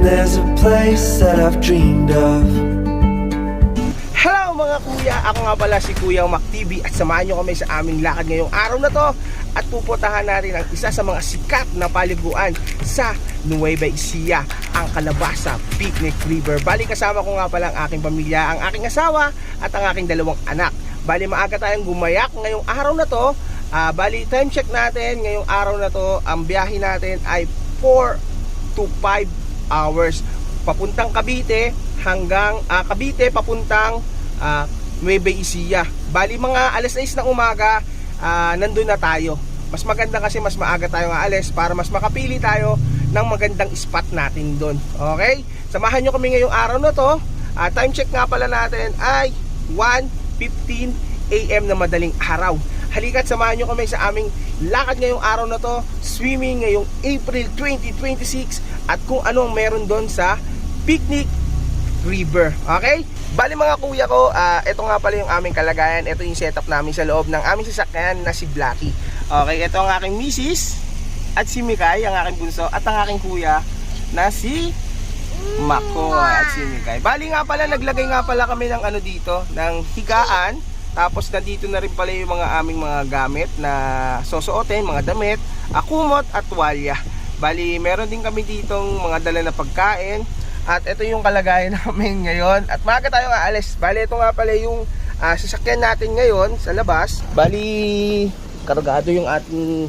there's a place that I've dreamed of. Hello mga kuya, ako nga pala si Kuya Mac TV at samahan nyo kami sa aming lakad ngayong araw na to at pupuntahan natin ang isa sa mga sikat na paliguan sa Nueva Ecija, ang Calabasa Picnic River. Bali kasama ko nga pala ang aking pamilya, ang aking asawa at ang aking dalawang anak. Bali maaga tayong gumayak ngayong araw na to. Bali time check natin ngayong araw na to, ang biyahe natin ay 4 to 5 hours papuntang Cavite hanggang Cavite papuntang Nueva Ecija. Bali mga alas 6 ng umaga nandun na tayo. Mas maganda kasi mas maaga tayo aalis para mas makapili tayo ng magandang spot natin doon. Okay? Samahan nyo kami ngayong araw na to. Time check nga pala natin ay 1:15 AM na madaling araw. Halika't samahan nyo kami sa aming lakad ngayong araw na to, swimming ngayong April 2026 at kung anong meron doon sa Picnic River. Okay? Bali mga kuya ko, ito nga pala yung aming kalagayan. Ito yung setup namin sa loob ng aming sasakyan na si Blacky. Okay, ito ang aking misis at si Mikay, ang aking bunso, at ang aking kuya na si Mako at si Mikay. Bali nga pala, naglagay nga pala kami ng ano dito, ng higaan. Tapos nandito na rin pala yung mga aming mga gamit na susuotin, mga damit, kumot at tuwalya. Bali, meron din kami ditong mga dala na pagkain. At ito yung kalagayan namin ngayon. At maaga tayo aalis. Bali, ito nga pala yung sasakyan natin ngayon sa labas. Bali, kargado yung ating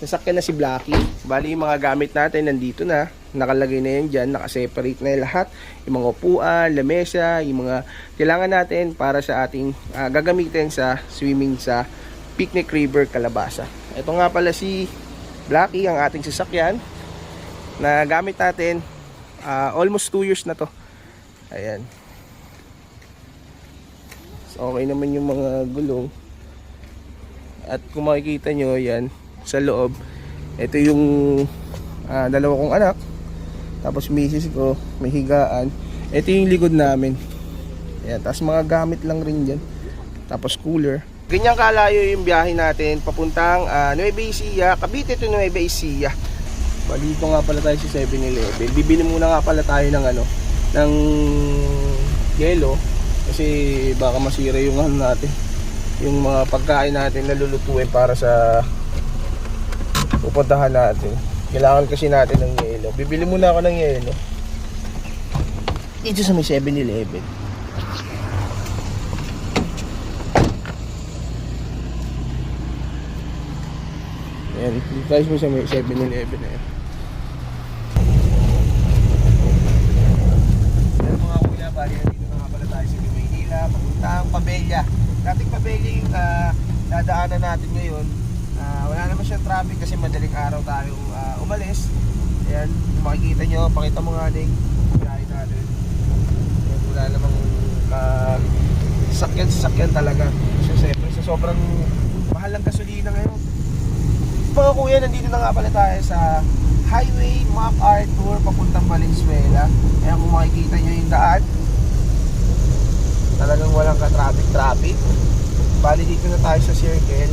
sasakyan na si Blacky. Bali, yung mga gamit natin nandito na. Nakalagay na yan dyan, nakaseparate na yung lahat. Yung mga upuan, lamesa, yung mga kailangan natin para sa ating gagamitin sa swimming sa Picnic River, Calabasa. Ito nga pala si Blacky, ang ating sasakyan na gamit natin almost 2 years na to. Ayan. So, okay naman yung mga gulong. At kung makikita nyo, yan, sa loob, ito yung dalawa kong anak. Tapos misis ko, may higaan. Ito yung likod namin. Ayan, tapos mga gamit lang rin dyan. Tapos cooler. Ganyan kalayo yung biyahe natin papuntang Nueva Ecija, Cavite to Nueva Ecija. Dito nga pala tayo sa 7-Eleven. Bibili muna nga pala tayo ng ng yelo kasi baka masira yung natin. Yung mga pagkain natin na lulutuin para sa pupuntahan natin. Kailangan kasi natin ng yelo. Bibili muna ako ng yelo dito sa may 7-Eleven. Ayan, dito tayo sa may 7-Eleven na yan. Ayan mga kuya, bali dito na nga pala tayo sa Maynila, papuntang Pabella. Dating Pabella yung dadaanan natin ngayon. Wala naman siyang traffic kasi madaling araw tayong umalis. Ayan, kung makikita nyo, pakita mo nga din biyahe natin. Ayan, wala namang sakyan talaga. Kasi siyempre sa sobrang mahal ng gasolina ngayon. Mga kuya, nandito na nga pala tayo sa Highway MacArthur papuntang Valenzuela. Ayan, kung makikita nyo yung daan, talagang walang ka-traffic. Bali dito na tayo sa circle.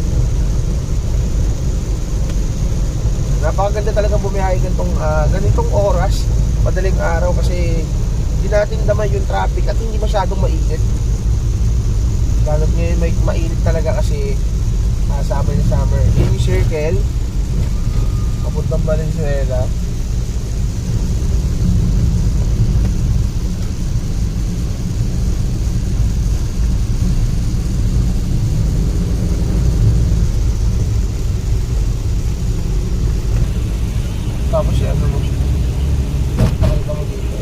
Napakaganda talagang bumiyahe ganitong oras, madaling araw kasi hindi natin naman yung traffic at hindi masyadong mainit. Lalo't ngayon may mainit talaga kasi summer na summer. Yung circle papuntang Valenzuela. Tapos yan mo siya. Pakita mo dito.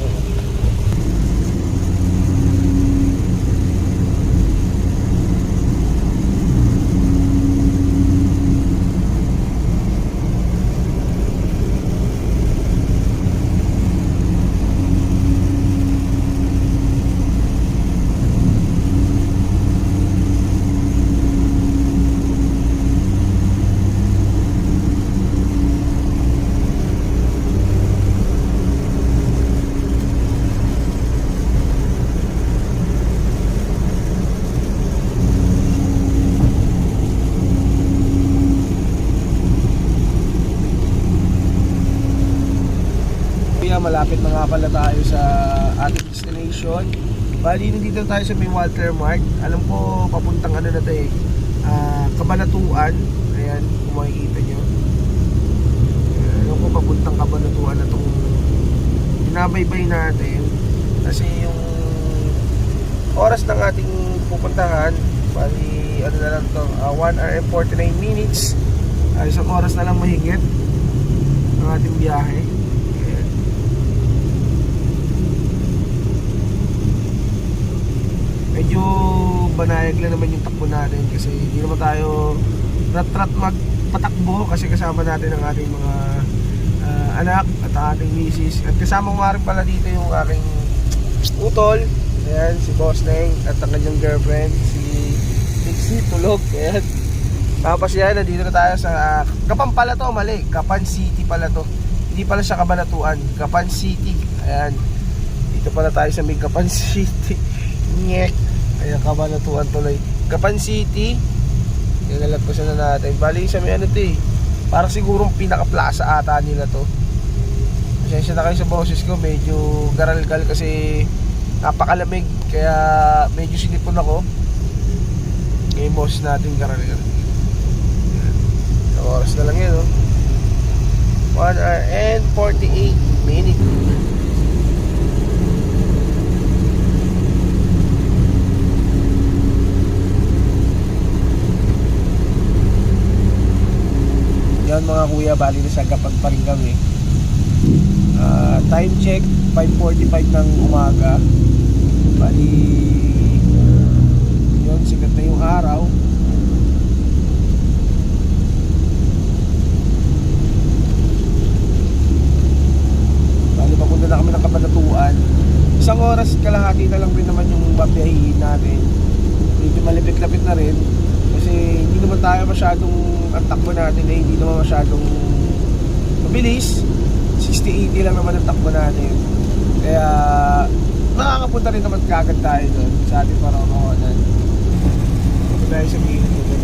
kuya, malapit na nga pala tayo sa ating destination. Bali, nandito tayo sa may Walter Mart. Alam ko, papuntang ano na to eh, Cabanatuan. Ayan, kung makikita nyo. Alam ko, papuntang Cabanatuan na itong binabaybay natin. Kasi yung oras ng ating pupuntahan, bali, ano na lang to, 1 hour and 49 minutes. Isang oras na lang mahigit ang ating biyahe. Ayan. Medyo banayag lang naman yung takbo natin kasi hindi naman tayo rat-rat magpatakbo kasi kasama natin ang ating mga anak at ating misis. At kasama ko nga rin pala dito yung aking utol. Ayan, si Boss Neng at ang kanyang girlfriend, si Dixie, tulog. Ayan. Tapos yan, nandito na tayo sa Kapan pala to, mali, Kapan City pala to. Hindi pala siya Cabanatuan, Kapan City. Ayan, dito pala tayo sa may Kapan City. Nyek. Ayan, Cabanatuan tuloy, Kapan City. Nalagpasan na natin. Bali sa may ano to eh, parang sigurong pinaka-plaza ata nila to. Pasensya na kayo sa boses ko, medyo garalgal kasi napakalamig, kaya medyo sinipon ako. Ngayon boss natin garalgal. Oras na lang yun, oh. 1 hour and 48 minutes. Yan mga kuya, bali na sa Gapag pa rin kami. Time check 5:45 ng umaga. Bali yun, sikat na yung araw. Papunta na kami ng Cabanatuan. Isang oras kalahati na lang rin naman yung babiyahin natin. Medyo malipit-lapit na rin kasi hindi naman tayo masyadong, ang takbo natin eh, hindi naman masyadong mabilis. 60-80 lang naman ang takbo natin, kaya nakakapunta rin naman kagad tayo doon sa ating parahonan. Punta tayo sa gilid dito.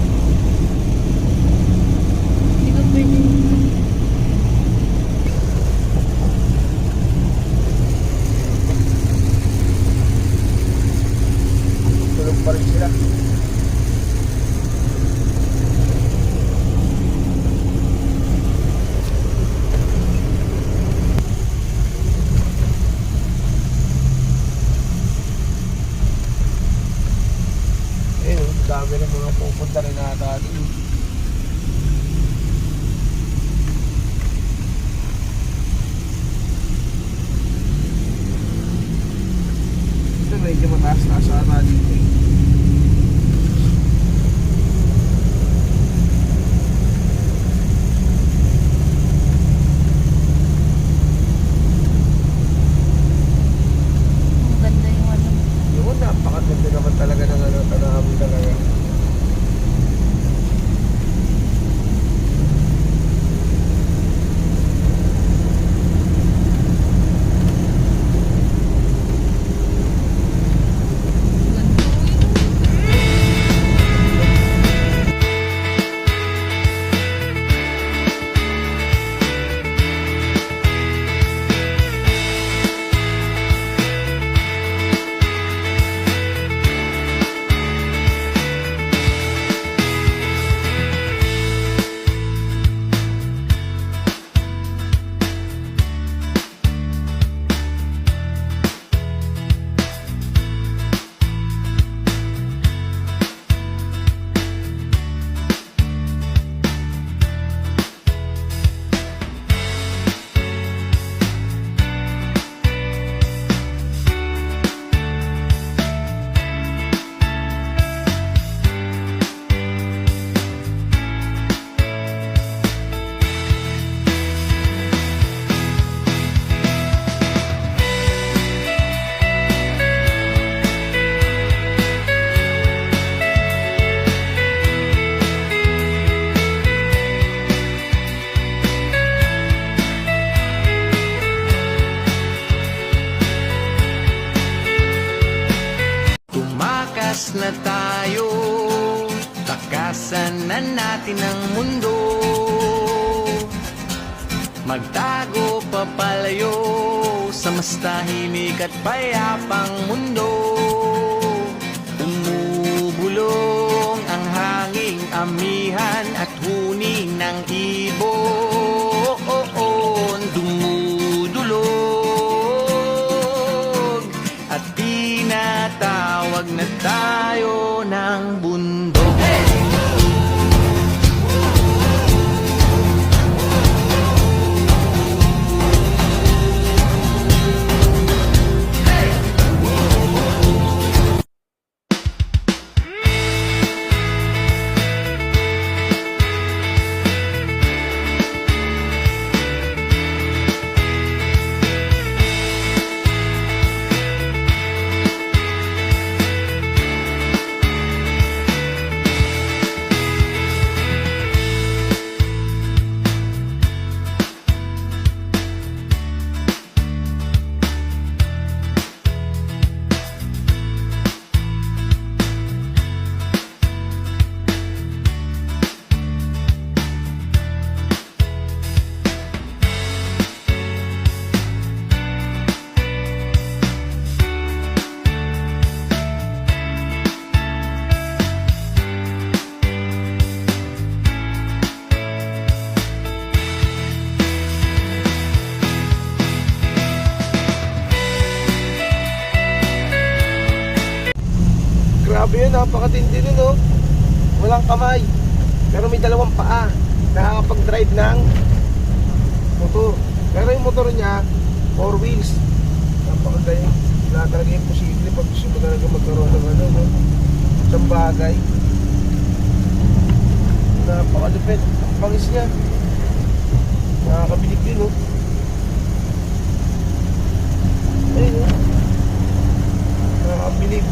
Hindi ko pwede. Pa rin sila. Ayun, dami ng mga pupunta rin nata dito. Ito medyo mataas-taas ata dito eh. Napakaganda naman talaga ng ano, tanawin talaga. na tayo, takasan na natin ang mundo. Magtago papalayo mas tahimik at payapang mundo. Umubulong ang hanging amihan at huni ng ibon. Dumudulog at tinatawag na tayo ng bundok. Grabe yun, napakatindi nun, no? Walang kamay, pero may dalawang paa. Nakakapag-drive ng motor. Pero yung motor niya, 4 wheels. Napakagaling. Wala talaga yung posible pag gusto mo talaga magkaroon ng ano, no? Isang bagay. Napakalupit. Ang pangis niya. Nakakabilig yun, no? Ayun, no? Nakakabilig.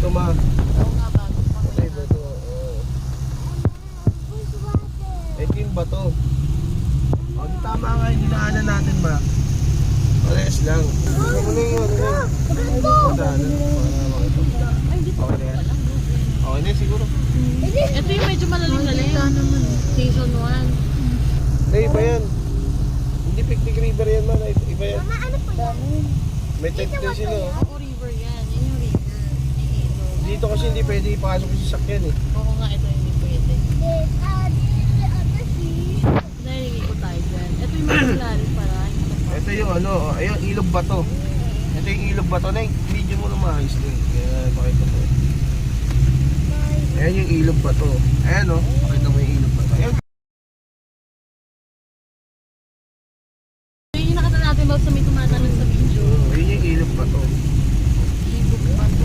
dito, ma. Oo nga, bago pa. Ito yung bato. Oo. Ito yung bato. O, di tama nga yung dinaanan natin, ma. Parehas lang. Ano na yun? Ano na yun? Daanan. Para makita. Okay na yan. Okay na yun siguro. Ito yung medyo malalim-lalim. naman. Season 1. Ay, iba yan. Hindi picnic river yan, man. Iba yan. May tent din sila, oh. Oo, river yan. Yan yung river. Dito kasi hindi pwede ipasok yung sasakyan, eh. Oo nga, ito hindi pwede. Nalilito tayo dyan. Ito yung mga lalim para. Ito yung ano, ayun, ilog bato. Ito yung ilog bato na yung video mo na maayos din. Kaya pakita mo. Ayan yung ilog bato. Ayan o, pakita mo yung ilog bato. Ayan. Yung nakita natin ba sa may tumatanong sa video? Yun yung ilog bato. Ibig ba ito?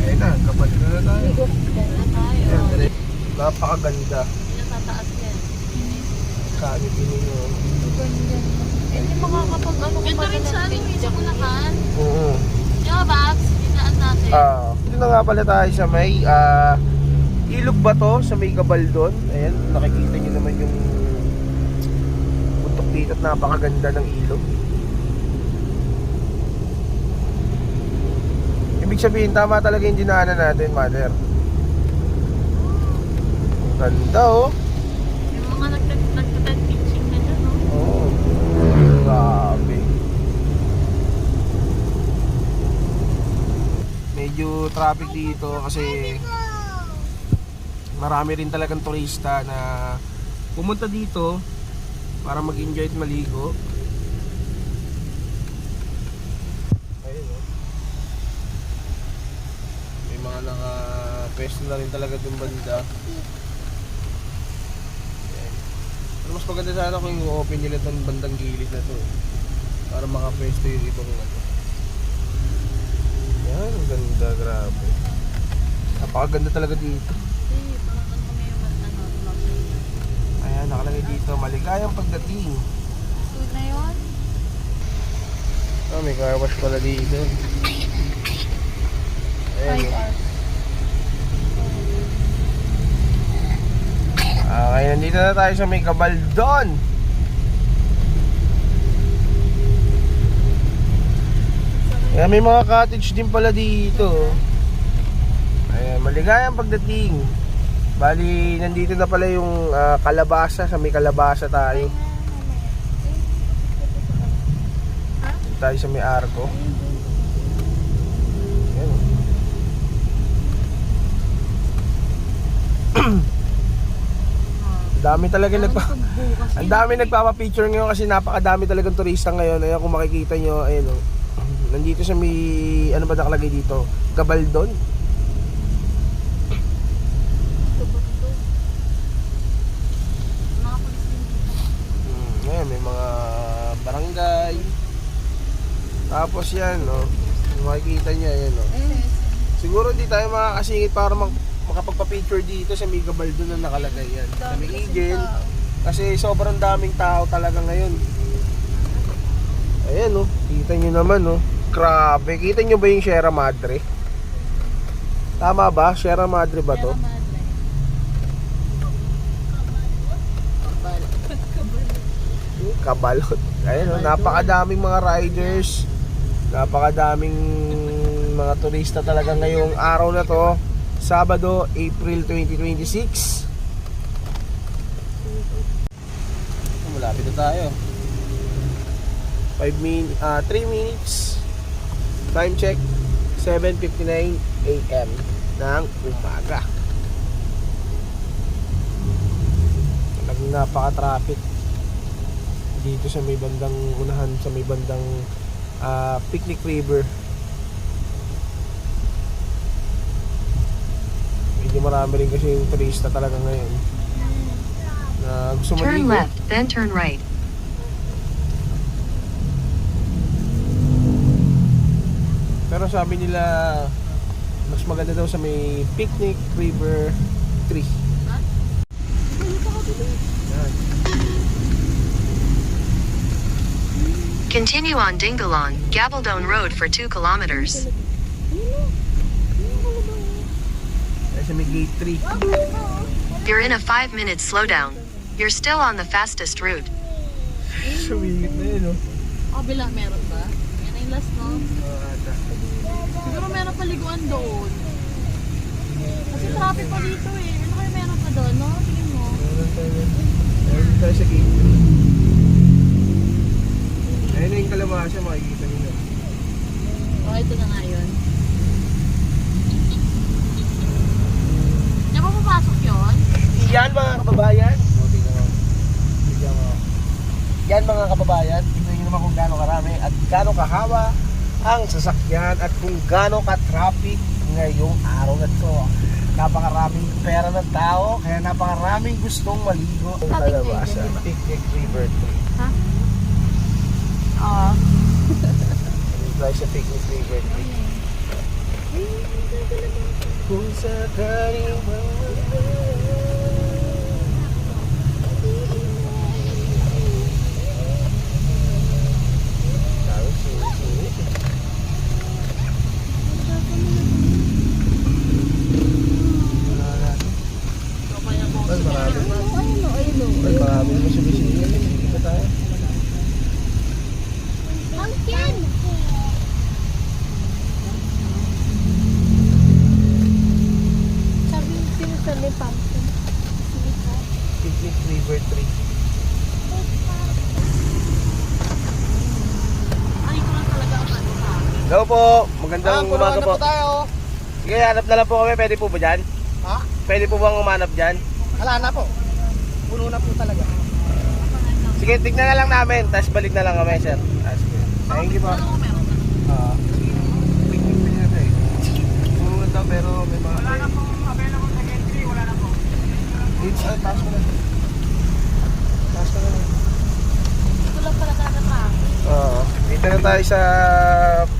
Ayan na, kapal na tayo. Na tayo. Ayan, direct. Napakaganda. Pinatataas yan. Sabi pinino. Hindi makakapag ano. Ito rin sa ano, sa Bulacan. Oo. Di ba, Babs? Tinaan natin. Dito na nga pala tayo sa may ilog bato, sa may Gabaldon. Ayan, nakikita nyo naman yung bundok dito at napakaganda ng ilog. Ibig sabihin, tama talaga yung dinaanan natin, mother. Ganda, oh. Yung mga nagtatat pitching na dyan, no? Oo. Grabe. Medyo traffic dito kasi marami rin talagang turista na pumunta dito para mag-enjoy at maligo. Ayun, oh. May mga naka-pwesto na rin talaga itong banda. Ayan. Pero mas maganda sana kung i-open nila itong bandang gilid na to, para makapwesto yung ibang ano. Yan, ang ganda, grabe. Napakaganda talaga dito. Kasi parang ano kami yung ano. Ayan, nakalagay dito, maligayang pagdating. Food na yun? Oh, may car wash pala dito. Ayan. 5 hours. Okay, nandito na tayo sa may Gabaldon. Ayan, may mga cottage din pala dito. Ayan, maligayang pagdating. Bali, nandito na pala yung kalabasa. Sa may kalabasa tayo. Dito tayo sa may Arco. Ayan, oh. Dami talaga ang dami nagpapa-picture ngayon kasi napakadami talagang turista ngayon. Ayan, kung makikita nyo, ayan, oh. Nandito sa may, ano ba nakalagay dito? Gabaldon. Mga pulis din dito. Ayan, may mga barangay. Tapos yan, no. Makikita nyo, ayan, no. Siguro hindi tayo makakasingit para makapagpa-picture dito sa may Gabaldon na nakalagay yan. Sa may Eagle. Kasi sobrang daming tao talaga ngayon. Ayan, no. Kita nyo naman, no. Grabe. Kita nyo ba yung Sierra Madre? Tama ba? Sierra Madre ba to? Kabalot. Ayan, no. Napakadaming mga riders. Napakadaming mga turista talaga ngayong araw na to. Sabado, April 2026. Malapit na tayo. 3 minutes. Time check 7:59 AM ng umaga. Talagang napaka-traffic dito sa may bandang unahan, sa may bandang Picnic River. Medyo marami rin kasi yung turista talaga ngayon na gusto Turn maligo. left, then turn right. Pero sabi nila mas maganda daw sa may Picnic River 3. Yan. Continue on Dingalong, Gabaldon Road for 2 kilometers. sa may gate 3. You're in a 5-minute slowdown. You're still on the fastest route. Sumingit na yun, oh. Kabila, meron ba? Yan na yung last, no? Ata. Siguro meron paliguan doon. Kasi traffic pa dito eh. Ano kayo meron pa doon, no? Tingin mo. Meron tayo sa gate 3. Ayun na yung kalabasa, makikita nyo. Oh, ito na nga yun. Diyan ba papasok yun? Yan mga kababayan. Yan mga kababayan. Tingnan nyo naman kung gaano karami at gaano kahawa ang sasakyan at kung gaano ka-traffic ngayong araw na to. Napakaraming pera ng tao, kaya napakaraming gustong maligo. Kalabasa, Picnic River 3. Ha? Oo. Tayo sa Picnic River 3. Kung sakaling marami mo sumisingin. Dito tayo. Sabi yung sinusan may pumpkin. Picnic River 3. Ay, ko lang talaga ang ano sa akin. Hello po, magandang umaga po. Sige, hanap na lang po kami. Pwede po ba dyan? Ha? Pwede po bang umanap dyan? Wala na po. Puno na po talaga. Sige, tignan na lang namin. Tapos balik na lang kami, sir. Sige. Thank you po. Ano ko meron na? Picnic pa niya tayo. Puno na daw, pero may mga... Wala na po. Available sa entry. Wala na po. Taas mo na. Taas mo na. Ito lang pala talaga sa akin. Dito na tayo sa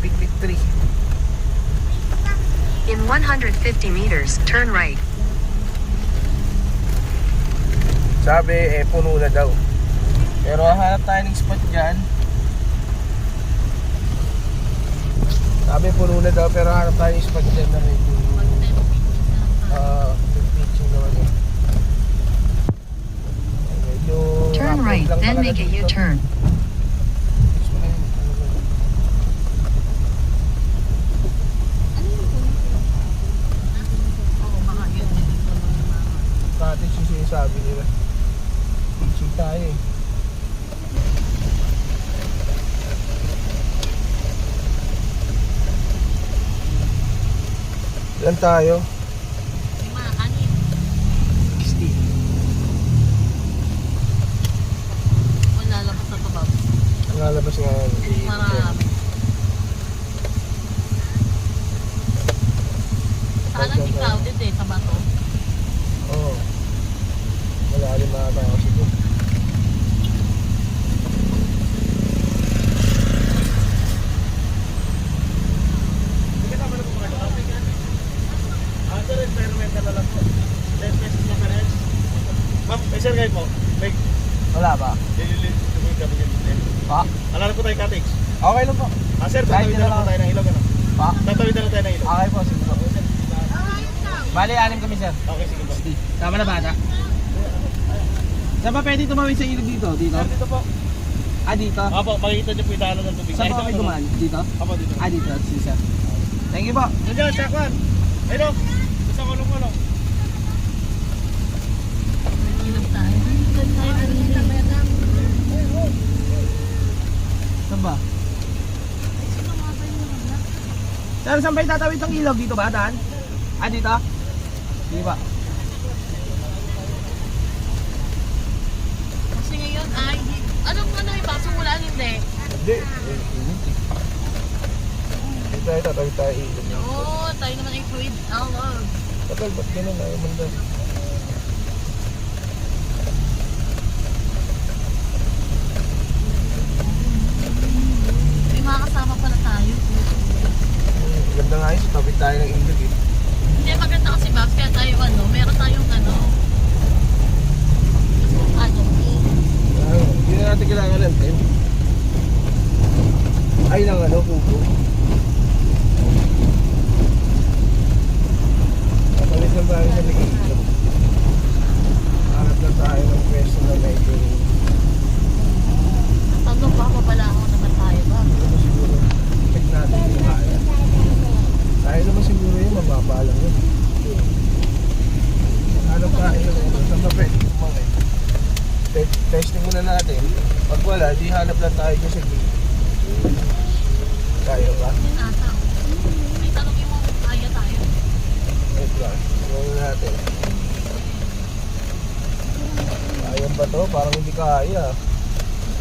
Picnic 3. In 150 meters, turn right. Sabi, puno na daw. Pero hanap tayo ng spot dyan. Sabi, puno na daw, pero hanap tayo ng spot dyan na medyo... pitching naman eh. Medyo... Turn right, lang then talaga make a dito. U-turn. Pitch mo na yun. Ano yung puno? Oo, mga yun. Cottage yung sinasabi nila. Pitching tayo eh. Ilan tayo? Yung mga kanin. 60. Wala lang sa tabab. Ang lalabas nga yun. Marami. Sana hindi crowded eh, sa bato. Oo. Malalim mga tao siguro. Sir, experimental na lang po. 10 pesos na per head. Ma'am, sir kayo po. May Wala ba? lililit po yung kami ganyan. Pa? Alala po tayo cottage. Okay lang po. Sir, Kahit tatawid na na lang lang. po tayo ng ilog. Ano? Pa? Tatawid na lang tayo ng ilog. Okay po, sige po. Bali, 6 kami sir. Okay, sige po. Tama na bata? Saan ba pwede tumawid sa ilog dito? Dito? Sir, dito po. Dito? Apo, makikita niyo po yung daanan ng tubig. Saan ba kami dumaan? Dito? Apo, dito. Dito. Sige sir. Thank you po. Nandiyan, Chakwan. Ayun o. Sa kulong-kulong. Ilog tayo. Tayo kanina. Saan ba? Sir, saan ba itatawid ang ilog? Dito ba, Dan? Dito? Sige ba? Kasi ngayon ay, anong ano yung baso wala hindi? Hindi. Hindi tayo tatawid tayo ilog. Oo, tayo naman ay fluid. Oo. Tagal, ba't ganun? Ayaw mo na. May mga kasama pala tayo. Ganda nga yun, sa tabi tayo ng ilog eh. Hindi, maganda kasi Babs, kaya tayo ano, meron tayong ano. Ano? Hindi na natin kailangan ng time. Ay lang ano, kuko. Kapalik lang tayo wala, di hanap lang tayo dyan sa gate. Kaya ba? Yan ata. May tanongin mo kung kaya tayo. Wait lang, tingnan natin. Kaya ba to? Parang hindi kaya.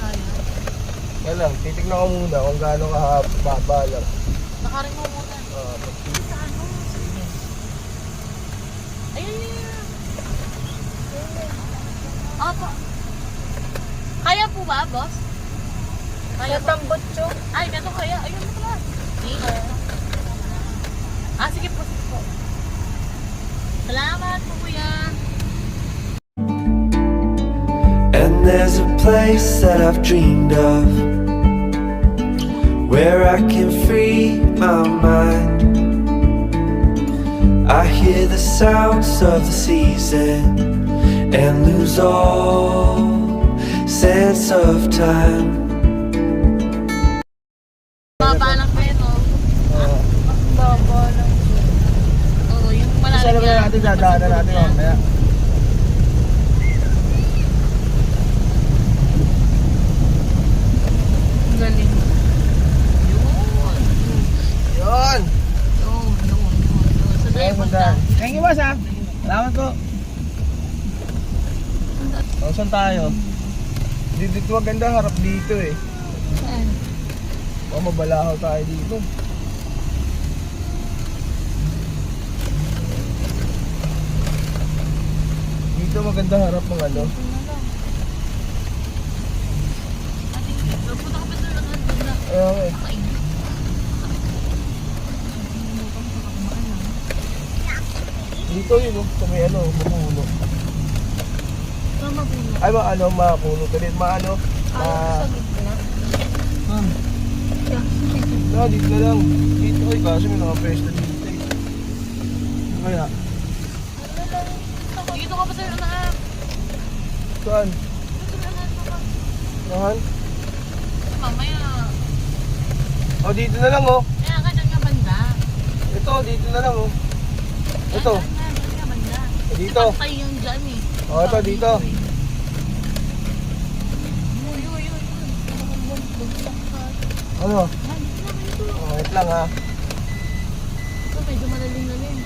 Kaya. Kaya lang, titignan ko muna kung gaano kahaba lang. Nakaring mo muna. Sa ano? Ayun. Opo. Kaya po ba, boss? Kaya ba? Tambotso. Ay, ganito kaya. Ayun mo pala. Sige po, sige po. Salamat po, kuya. And there's a place that I've dreamed of, where I can free my mind. I hear the sounds of the season and lose all sense of time. Baba lang kayo, no? Baba lang. Oo, yung Kasi malalim alam na natin, dadaanan natin mamaya. Ang galing. Yun! Yun. Sa tayo punta. Thank you, boss, ha? Salamat po. O, saan tayo? Dito maganda, harap dito eh. Saan? O, mabalahaw tayo dito. Dito maganda harap ng ano. Punta ka pa doon ang handa na. Okay. Kainin. Dito yun, oh. Sa may ano, mapuno. Tama po. Ay, ano, mapuno. Kasi maano, Sa gitna. no, dito na lang. Dito, ay, kasi may nakapresto dito eh. Ano kaya? Dito ka pa sa unahan. Saan? Dito sa unahan ka. Nahan? Mamaya. O, dito na lang, oh. Kaya ka dyan ka banda. Ito, dito na lang, oh. Ito. Dyan ka banda. Dito. Patay yung dyan eh. O, ito, dito. Uy, uy, uy. Bugsak ka. Ano? Ay, dito na kayo to. O, wait lang, ha. Ito, medyo malalim-lalim.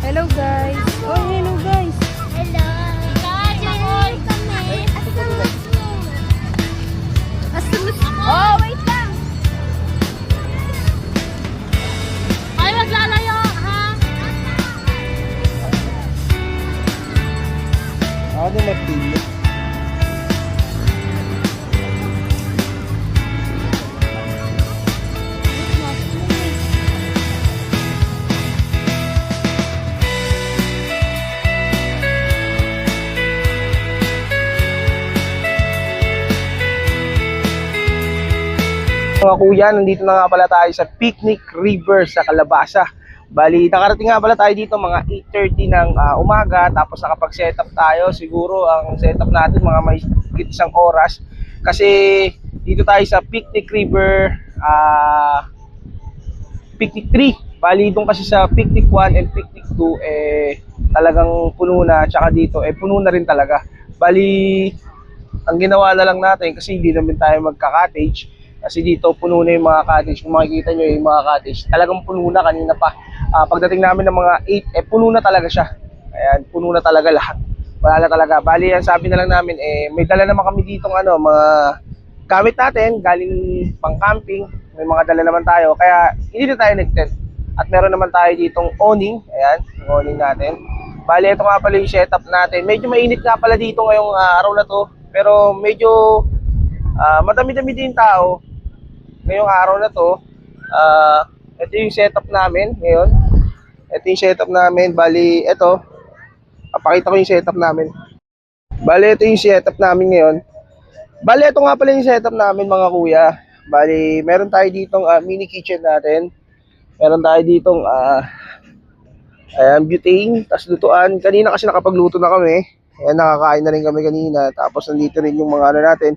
Hello guys. Oh, hello guys. Oh, wait lang! Ay, maglalayo, ha? Ako din magpili. Mga kuya, nandito na nga pala tayo sa Picnic River sa Calabasa. Bali, nakarating nga pala tayo dito mga 8:30 ng umaga, tapos nakapag-setup tayo. Siguro ang setup natin mga may isang oras. Kasi dito tayo sa Picnic River, Picnic 3. Bali, doon kasi sa Picnic 1 and Picnic 2, talagang puno na. Tsaka dito, puno na rin talaga. Bali, ang ginawa na lang natin, kasi hindi naman tayo magka-cottage, kasi dito puno na yung mga cottage. Kung makikita nyo yung mga cottage, talagang puno na kanina pa. Pagdating namin ng mga 8, puno na talaga siya. Ayan, puno na talaga lahat. Wala na talaga. Bali, ang sabi na lang namin, may dala naman kami dito mga gamit natin, galing pang camping. May mga dala naman tayo, kaya hindi na tayo nag-tent. At meron naman tayo ditong awning. Ayan, yung awning natin. Bali, ito nga pala yung setup natin. Medyo mainit nga pala dito ngayong araw na to. Pero medyo madami-dami din tao. ngayong araw na to, ito yung setup namin ngayon. Ito yung setup namin. Bali, ito. Papakita ko yung setup namin. Bali, ito yung setup namin ngayon. Bali, ito nga pala yung setup namin mga kuya. Bali, meron tayo ditong mini kitchen natin. Meron tayo ditong butane, tas lutuan. Kanina kasi nakapagluto na kami. Ayan, nakakain na rin kami kanina. Tapos nandito rin yung mga ano natin.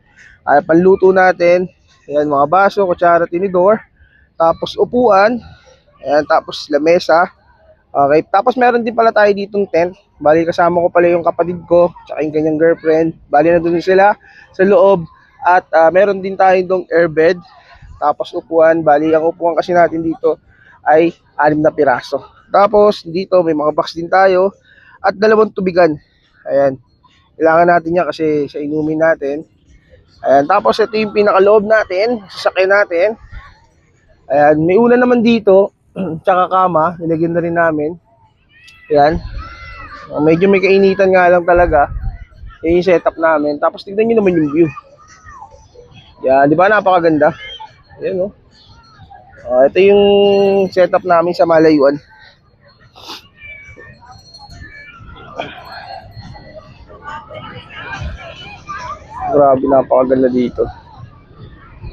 Panluto natin. Ayan, mga baso, kutsara, tinidor. Tapos upuan. Ayan, tapos lamesa. Okay, tapos meron din pala tayo ditong tent. Bali, kasama ko pala yung kapatid ko, tsaka yung kanyang girlfriend. Bali, nandun sila sa loob. At meron din tayo ditong airbed. Tapos upuan. Bali, ang upuan kasi natin dito ay 6 na piraso. Tapos dito may mga box din tayo. At 2 tubigan. Ayan. Kailangan natin yan kasi sa inumin natin. Ayan. Tapos ito yung pinakaloob natin. Sasakyan natin. Ayan. May ulan naman dito. Tsaka kama. Nilagyan na rin namin. Ayan. Medyo may kainitan nga lang talaga. Yan yung setup namin. Tapos tignan nyo naman yung view. Yan. Di ba napakaganda? Ayan o. Ito yung setup namin sa malayuan. Grabe, napakaganda dito.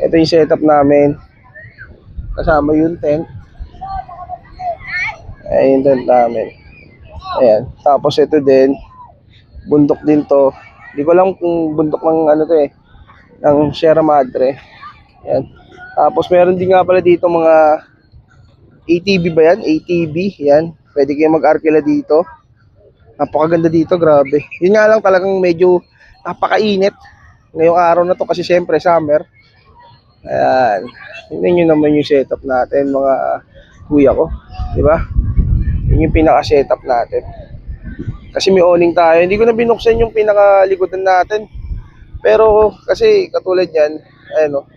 Ito yung setup namin. Kasama yung tent. Ayan yung tent namin. Ayan. Tapos ito din. Bundok din to. Hindi ko alam kung bundok ng ano to eh. Ng Sierra Madre. Ayan. Tapos meron din nga pala dito mga ATV ba yan? ATV. Ayan. Pwede kayo mag-arkila dito. Napakaganda dito. Grabe. Yun nga lang talagang medyo napakainit ngayong araw na to kasi syempre summer. Ayan. Tingnan nyo naman yung setup natin mga kuya ko. Diba? Yun yung pinaka-setup natin. Kasi may awning tayo. Hindi ko na binuksan yung pinaka-likodan natin. Pero kasi katulad yan, ayan o,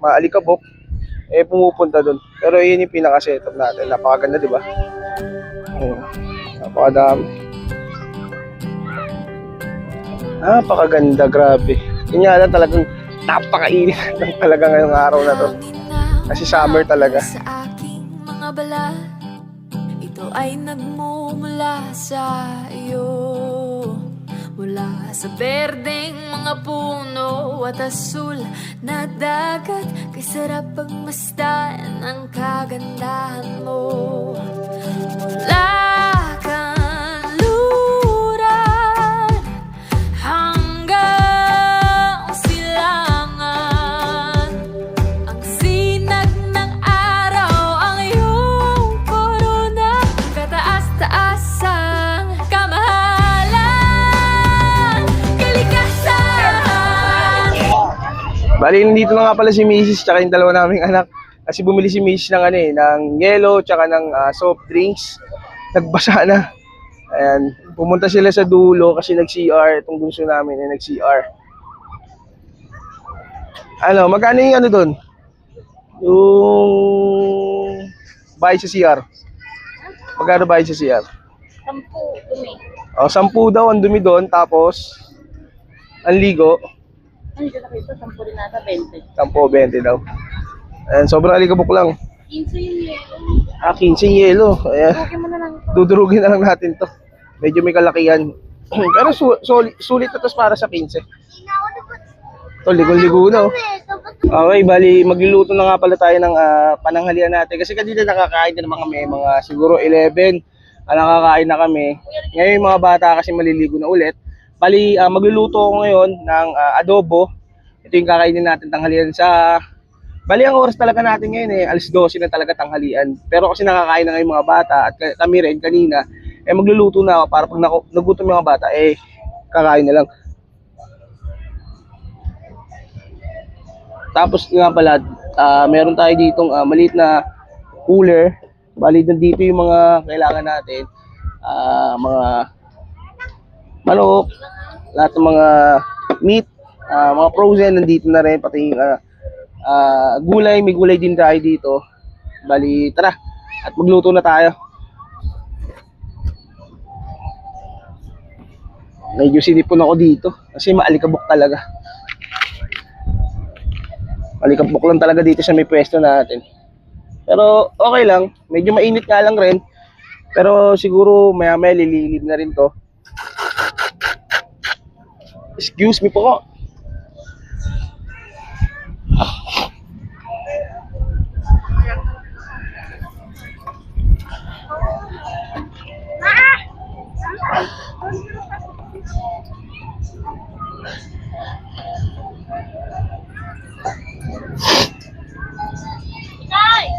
maalikabok, eh pumupunta dun. Pero yun yung pinaka-setup natin. Napakaganda, diba? Napakadami. Napakaganda, grabe. Yun nga lang talagang napakainit lang talaga ngayong araw na to. Kasi summer talaga. Sa aking mga balat, ito ay nagmumula sa iyo. Mula sa berdeng mga puno at asul na dagat, kay sarap pagmasdan ang kagandahan mo. Mula kanluran hanggang silangan, ang sinag ng araw ang iyong korona, kataas-taasang kamahalan, kalikasan. Bali, nandito na nga pala si Mrs. tsaka yung dalawa naming anak. Kasi bumili si Mrs. ng ano eh, ng yellow tsaka ng soft drinks. Nagbasa na. Ayan, pumunta sila sa dulo kasi nag-CR. Itong bunso namin ay nag-CR. Ano, magkano yung ano doon? Yung bayad sa CR. Magkano bayad sa CR? 10 dumi. O, 10 daw ang dumi doon. Tapos, ang ligo. Ano dito nakita? 10 rin nata, 20. 10, 20 daw. Ayan, sobrang alikabok lang. 15 yung yelo. 15 yelo. Ayan. Okay mo na lang ito. Dudurugin na lang natin to. Medyo may kalakihan. Pero sulit na to para sa 15. Ito, ligo-ligo na. Okay, bali magluluto na nga pala tayo ng pananghalian natin. Kasi kanina nakakain na naman kami. Mga siguro 11. Nakakain na kami. Ngayon yung mga bata kasi maliligo na ulit. Bali, magluluto ako ngayon ng adobo. Ito yung kakainin natin tanghalian sa... Bali, ang oras talaga natin ngayon eh, alas 12 na talaga tanghalian. Pero kasi nakakain na ngayon mga bata at kami rin kanina, eh magluluto na ako para pag nagutom yung mga bata, eh kakain na lang. Tapos nga pala, meron tayo ditong maliit na cooler. Bali, nandito yung mga kailangan natin. Mga manok, lahat ng mga meat, mga frozen, nandito na rin, pati yung gulay, may gulay din tayo dito. Bali, tara, at magluto na tayo. Medyo sinipon ako dito kasi maalikabok talaga. Alikabok lang talaga dito sa may pwesto natin. Pero okay lang, medyo mainit nga lang rin. Pero siguro maya-maya lililib na rin to. Excuse me po.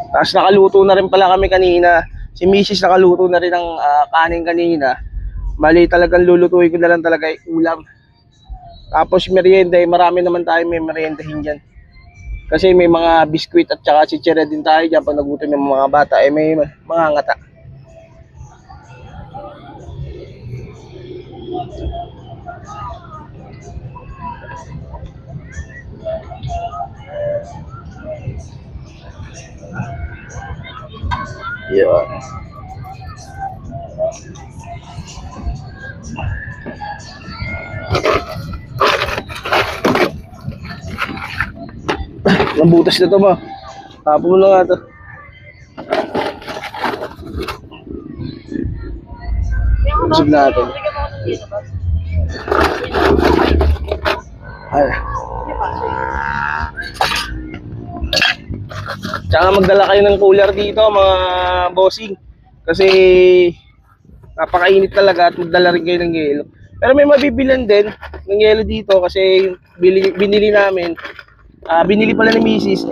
Tapos nakaluto na rin pala kami kanina. Si Mrs. nakaluto na rin ng kanin kanina. Bali talagang lulutuin ko na lang talaga yung ulam. Tapos merienda, marami naman tayo may meriendahin dyan. Kasi may mga biskwit at saka chichira din tayo dyan pag nagutom yung mga bata. May mga ngata. Yun. Ang butas na to mo. Tapon mo na nga to. Busog natin. Ay. Tsaka magdala kayo ng cooler dito mga bossing. Kasi napakainit talaga at magdala rin kayo ng yelo. Pero may mabibilan din ng yelo dito kasi binili namin. Binili pala ni Mrs.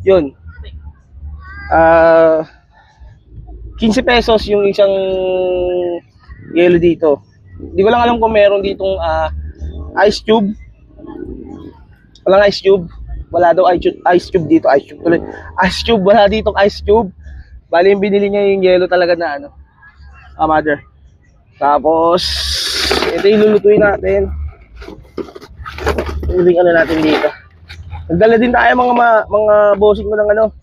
Yun. 15 pesos yung isang yelo dito. Hindi ko lang alam kung meron ditong ice cube. Walang ice cube. Wala daw ice cube dito. Ice cube tuloy. Ice cube. Wala ditong ice cube. Bali yung binili niya yung yelo talaga na ano. Mother. Tapos ito yung lulutuin natin. Ilibing ano natin dito. Nagdala din tayo mga bossing ko ng ano.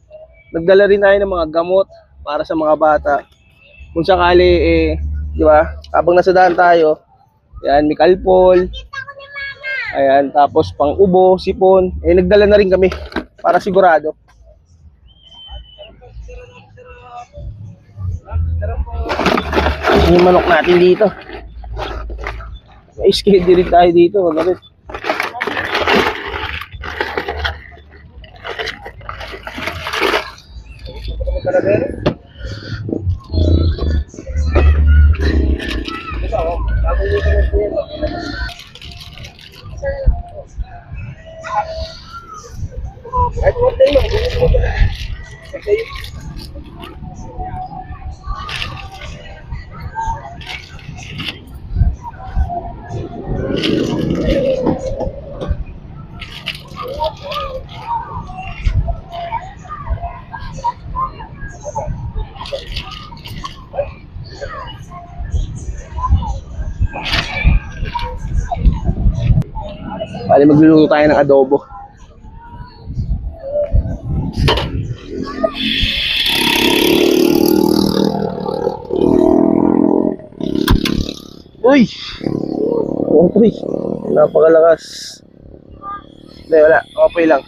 Nagdala rin tayo ng mga gamot para sa mga bata. Kung sakali di ba? Habang nasa daan tayo, yan, may kalpol. Ayan, tapos pang ubo, sipon. Nagdala na rin kami para sigurado. Yung manok natin dito. May schedule rin tayo dito. Ano rin? Bali magluluto tayo ng adobo. Uy! Uy! Napakalakas. Hindi, wala. Okay lang.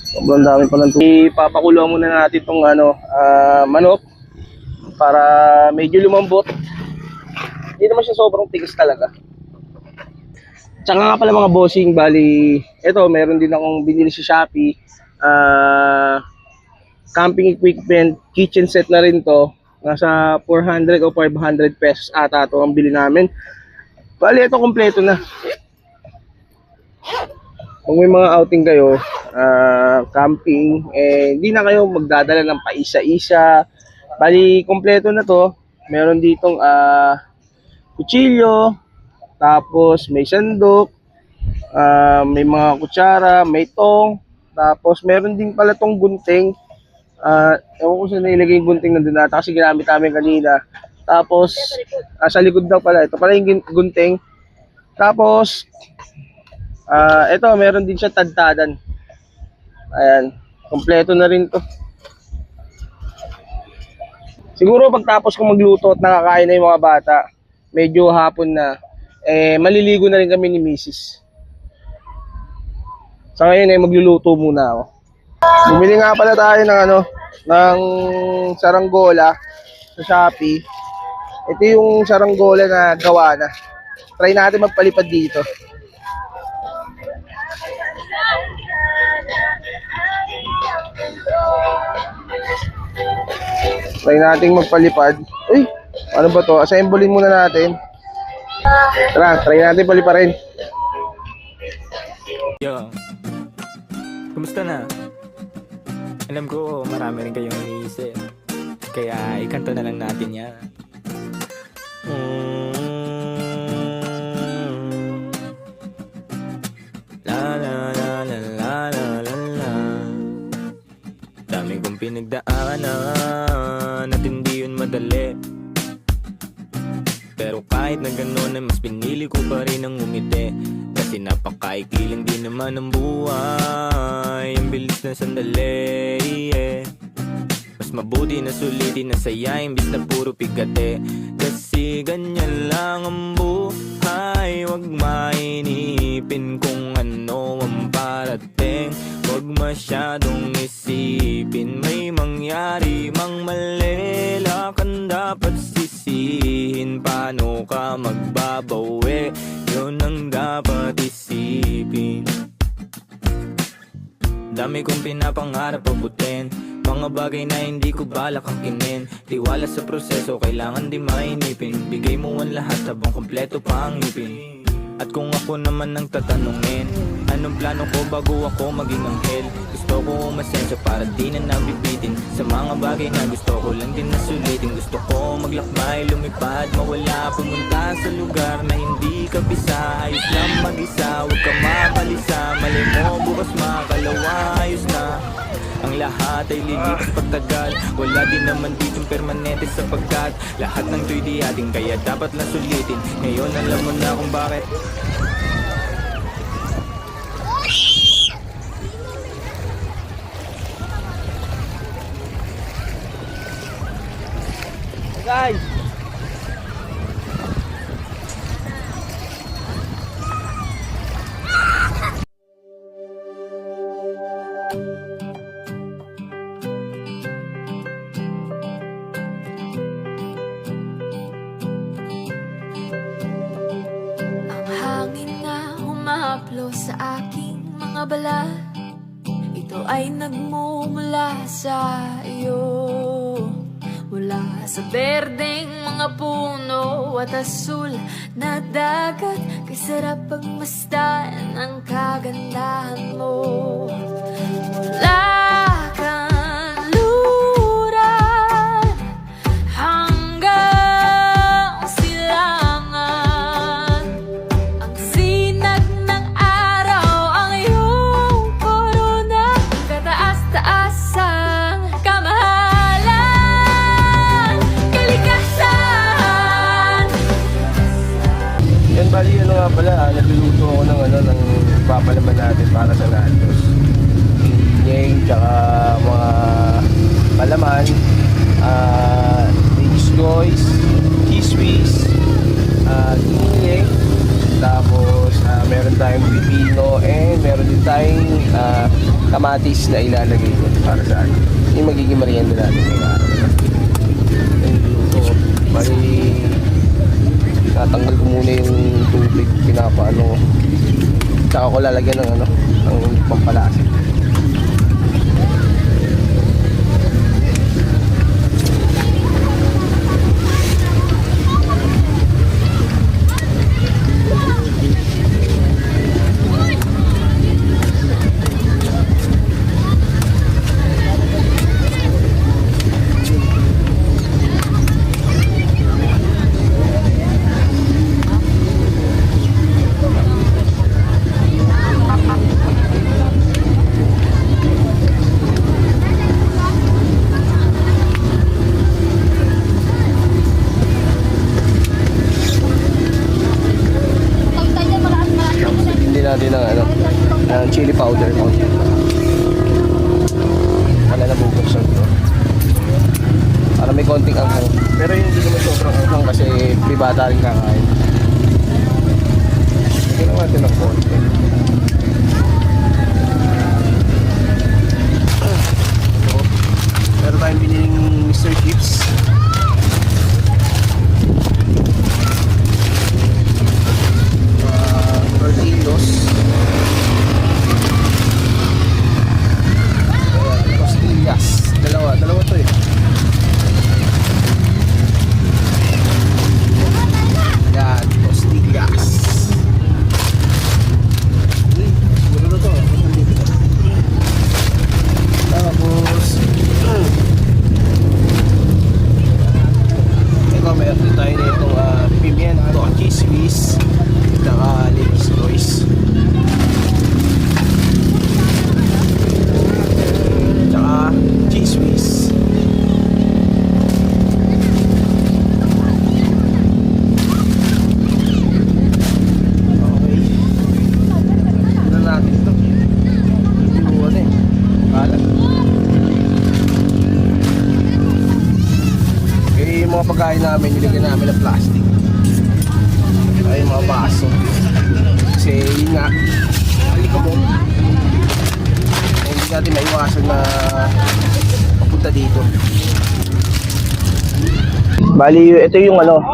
Sobrang dami pa lang. Ipapakulo muna natin itong manok. Para medyo lumambot. Hindi naman siya sobrang tigas talaga. Tsaka nga pala mga bossing, bali, eto meron din akong binili sa Shopee. Camping equipment, kitchen set na rin to. Nasa 400 o 500 pesos ata to ang bili namin. Bali, ito kompleto na. Kung may mga outing kayo, camping, hindi na kayo magdadala ng paisa-isa. Bali, kompleto na to. Meron ditong kutsilyo, tapos may sandok, may mga kutsara, may tong, tapos meron din pala tong gunting. Ewan ko saan nilagay yung gunting nandun na kasi ginamit namin kanina. Tapos, sa likod daw pala. Ito pala yung gunting. Tapos, ito, meron din siya tadtadan. Ayan, kompleto na rin to. Siguro pagtapos ko magluto at nakakain na yung mga bata, medyo hapon na. Maliligo na rin kami ni Mrs. Sa ngayon magluluto muna ako. Bumili nga pala tayo ng saranggola sa Shopee. Ito yung saranggola na gawa na. Try natin magpalipad dito. Try nating magpalipad. Uy, ano ba to? Assemblein muna natin. Tara, try natin paliparin. Yo, kumusta na? Alam ko marami rin kayong iniisip, kaya ikanto na lang natin yan. La la la la la la la la. Dami kong pinagdaanan at hindi yun madali, pero kahit na gano'n ay mas pinili ko pa rin ang umiti. Kasi napakaikli lang din naman ang buhay, ang bilis na sandali, yeah. Mas mabuti na sulitin na saya imbis na puro pigate. Kasi ganyan lang ang buhay, wag mainipin kung ano ang parating. Wag masyadong isipin, may mangyari mang mali, lakan dapat sisihin. Paano ka magbabawi, yun ang dapat isipin. Dami kong pinapangarap abutin, mga bagay na hindi ko balak angkinin. Tiwala sa proseso, kailangan di mainipin. Bigay mo ang lahat habang kompleto pa ang ngipin. At kung ako naman ang tatanungin, anong plano ko bago ako maging anghel? Gusto ko umasenso para di na nabibitin sa mga bagay na gusto ko lang din na sulitin. Gusto ko maglakbay, lumipad, mawala, pumunta sa lugar na hindi ka bisa. Ayos lang mag-isa, huwag ka mapalisa. Mali mo, bukas makalawa, ayos na. Ang lahat ay lilipas pagtagal, wala din naman ditong permanente sapagkat lahat ng to'y di ating, kaya dapat lang sulitin. Ngayon alam mo na kung bakit. Guys, Ang hangin na humahaplo sa aking mga balat, ito ay nagmumula sa iyo. Mula sa berdeng mga puno at asul na dagat, kay sarap pagmasdan ang kagandahan mo. Mula kanluran hanggang silangan, ang sinag ng araw ang iyong korona, kataas-taasang kamahalan, kalikasan. yan bali nga pala, nagluluto ako ng papalaman natin para sa natos. Yung tsaka mga palaman, discoys, kiswis, tingling, tapos meron tayong pipino, and meron din tayong kamatis na ilalagay ko para sa atin. Yung magiging merienda natin ngayong araw. Nagluluto, bali natanggal ko muna yung tubig, pinapaano, tsaka ko lalagyan ng pampalasin. Natin ng chili powder wala na bubuksan ko para may konting anghang. Pero hindi naman sobrang anghang kasi may bata rin kakain. Sige naman natin ng konti. So, meron tayong biniling Mr. Chips. Tortillos. Tostillas. Dalawa to eh. Yan, tostillas. Siguro na to. Tapos ito, mayroon tayo na itong pimiento, cheese whiz, saka Lady's Choice. Saka cheese whiz. Okay. Tignan natin ito. Medyo ano eh. Kalat. Okay, yung mga pagkain namin, nilagyan namin ng plastic. Ay, mga baso. Kasi yun nga, alikabok. Hindi natin maiwasan na papunta dito. Bali, ito yung ano,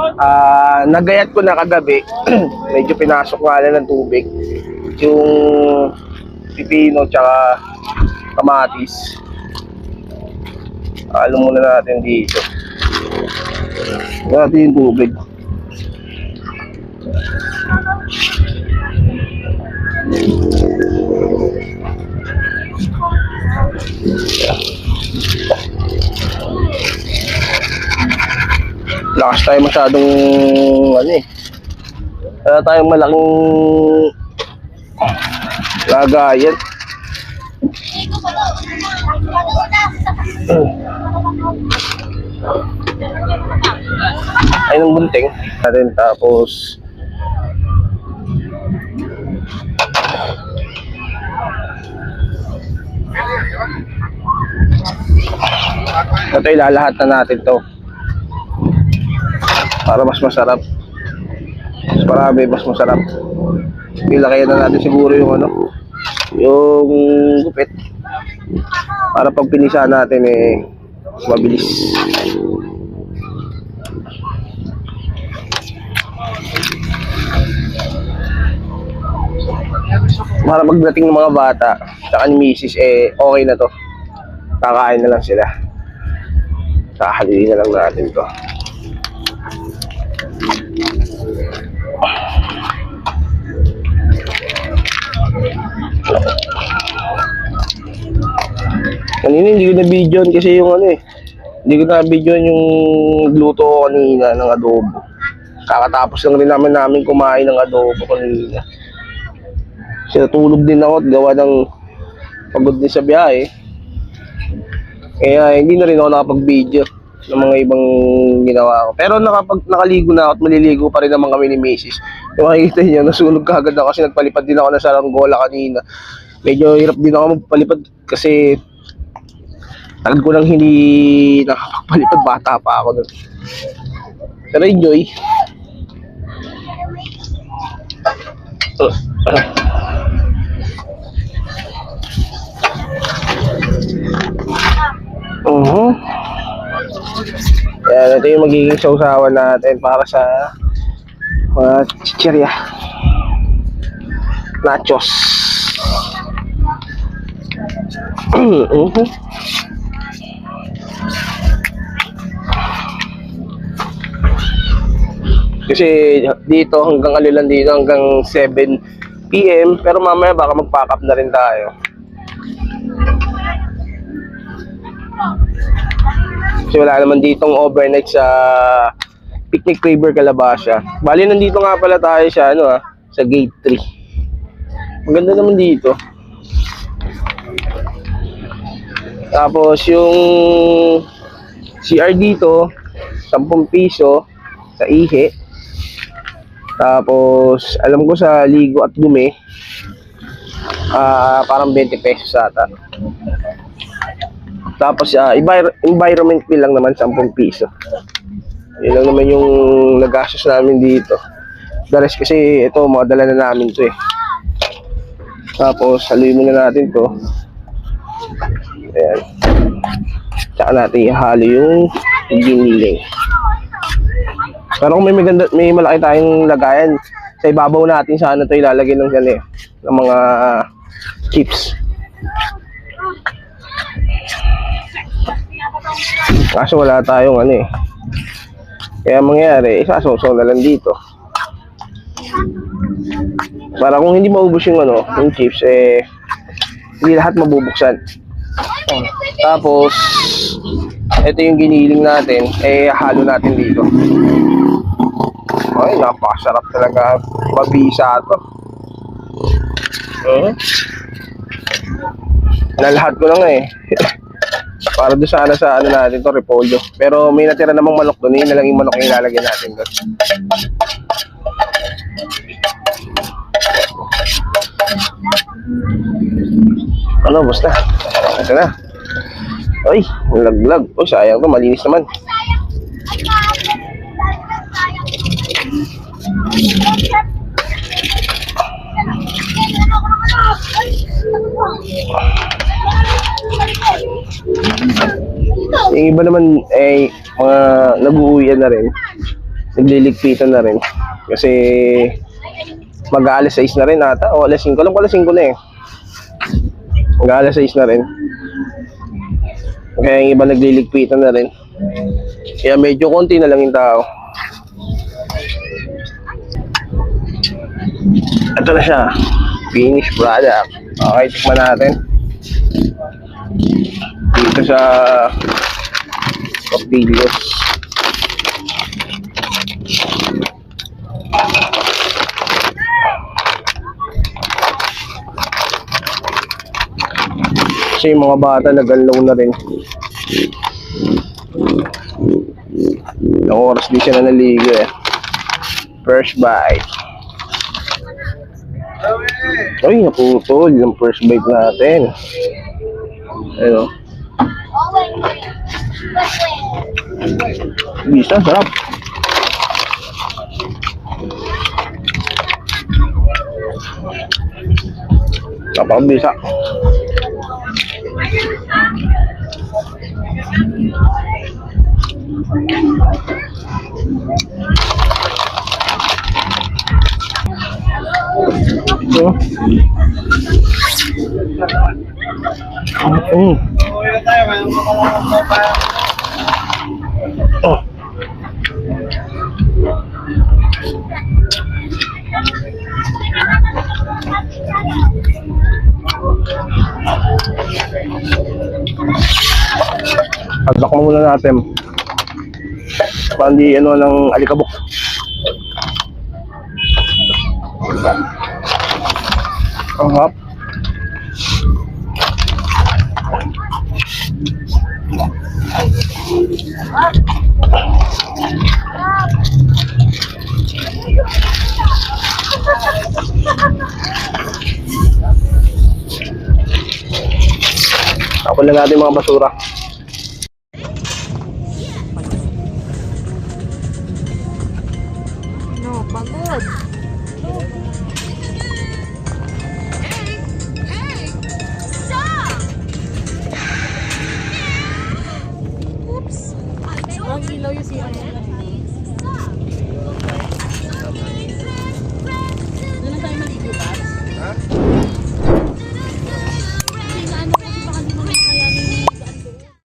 nagayat ko na kagabi. Medyo pinasok nga lang ng tubig. Yung pipino tsaka kamatis. Alam muna natin dito. Natin yung tubig. Lakas tayo masyadong ano eh. Wala tayong malaking lagayan. Ay ng bunting natin, tapos ito, ilalahat na natin to para mas masarap. Mas marami, mas masarap. Ilakayan na natin siguro yung ano, yung gupit, para pag pinisa natin eh mabilis. Para pagdating ng mga bata saka ni misis eh okay na to, kakain na lang sila. Kahalili na lang natin to. Kanina hindi ko na video kasi yung ano eh, hindi ko na video yung luto ko kanina ng adobo. Kakatapos lang rin namin kumain ng adobo kanina. Kasi natulog din ako at gawa ng pagod din sa biyahe. Kaya hindi na rin ako nakapag-video ng mga ibang ginawa ko. Pero nakaligo na ako at maliligo pa rin naman kami ni Mrs. Yung makikita niyo, nasunog kagad ako kasi nagpalipad din ako ng saranggola kanina. Medyo hirap din ako magpalipad kasi tagal ko lang hindi nakapagpalipad, bata pa ako nun. Pero enjoy. Yan, ito yung magiging sausawan natin para sa chichirya. Nachos. Kasi dito hanggang alilan dito hanggang 7 PM, pero mamaya baka mag-pack up na rin tayo. Kasi wala naman ditong overnight sa Picnic River Calabasas. Bali nandito nga pala tayo sa sa gate 3. Maganda naman dito. Tapos yung CR dito 10 piso sa ihi. Tapos alam ko sa ligo at dumi parang 20 pesos ata. Tapos environment fee lang naman 10 piso. Yun lang naman yung nagastos namin dito. The rest kasi ito mga dala na namin to eh. Tapos haluin muna natin to. Ayan. Tsaka natin ihalo yung giniling. Pero kung may malaki tayong lagayan, sa ibabaw natin sana to ilalagay ng ng mga chips. Kaso wala tayong Kaya mangyayari, isasawsaw na lang dito. Para kung hindi maubos yung yung chips, hindi lahat mabubuksan. Tapos, ito yung giniling natin, halo natin dito. Ay, napakasarap talaga. Mabisa ito. Nalahat ko lang para doon sana sa natin to repolyo. Pero may natira namang manok doon, yun na lang yung manok yung ilalagay natin doon. Basta. Ito na. Ay, laglag. Uy, sayang to, malinis naman. Yung iba naman mga nag-uuwian na rin, nagliligpitan na rin kasi mag-aalas 6 na rin ata o alas 5 lang, alas 5 na mag-aalas 6 na rin, kaya yung iba nagliligpitan na rin, kaya medyo konti na lang yung tao. Ito na siya, finished product. Okay, tikman natin dito sa Papilios. Kasi yung mga bata nag-unload na rin. Ilang oras din siya na naligo First bite. Ay, naputol yung first bite natin. Ayun. Bisa, sarap. Napakabisa. Hadak mo muna natin. Pandi ng alikabok. Ang hap. Tapon na natin mga basura.